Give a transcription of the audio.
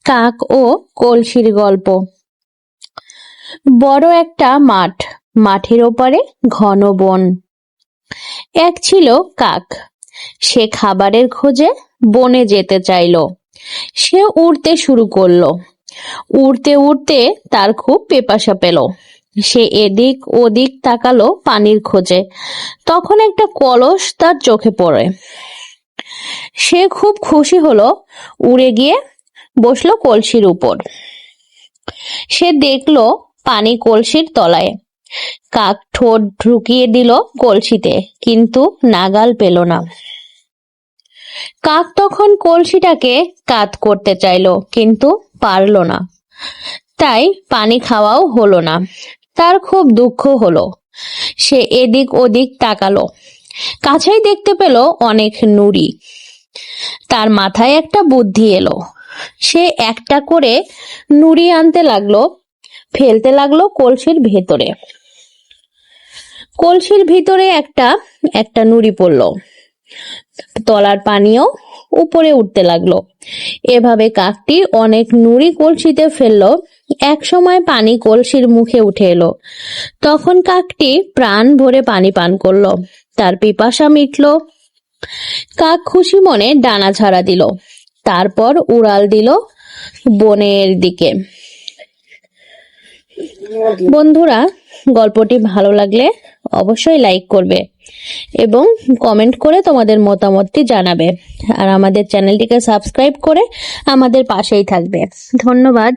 কাক ও কলসির গল্প। বড় একটা মাঠ, মাঠের ওপারে ঘন বন। এক ছিল কাক। সে খাবারের খোঁজে বনে যেতে চাইলো। সে উড়তে শুরু করলো। উড়তে উড়তে তার খুব পিপাসা পেল। সে এদিক ওদিক তাকালো পানির খোঁজে। তখন একটা কলস তার চোখে পড়ে। সে খুব খুশি হলো, উড়ে গিয়ে বসলো কলসির উপর। সে দেখলো পানি কলসির তলায়। কাক ঠোঁট ঢুকিয়ে দিল কলসিতে, কিন্তু নাগাল পেল না। কাক তখন কলসিটাকে কাত করতে চাইলো, কিন্তু পারলো না। তাই পানি খাওয়াও হলো না। তার খুব দুঃখ হলো। সে এদিক ওদিক তাকালো। কাছেই দেখতে পেল অনেক নুড়ি। তার মাথায় একটা বুদ্ধি এলো। সে একটা করে নুড়ি আনতে লাগলো, ফেলতে লাগলো কলসির ভেতরে। কলসির ভিতরে একটা একটা নুড়ি পড়লো। তলার পানিও উপরে উঠতে লাগলো। এভাবে কাকটি অনেক নুড়ি কলসিতে ফেললো। এক সময় পানি কলসির মুখে উঠে এলো। তখন কাকটি প্রাণ ভরে পানি পান করলো। তার পিপাসা মিটলো। কাক খুশি মনে ডানা ঝাড়া দিল। তারপর উড়াল দিল বনের দিকে। বন্ধুরা, গল্পটি ভালো লাগলে অবশ্যই লাইক করবে এবং কমেন্ট করে তোমাদের মতামতটি জানাবে। আর আমাদের চ্যানেলটিকে সাবস্ক্রাইব করে আমাদের পাশেই থাকবে। ধন্যবাদ।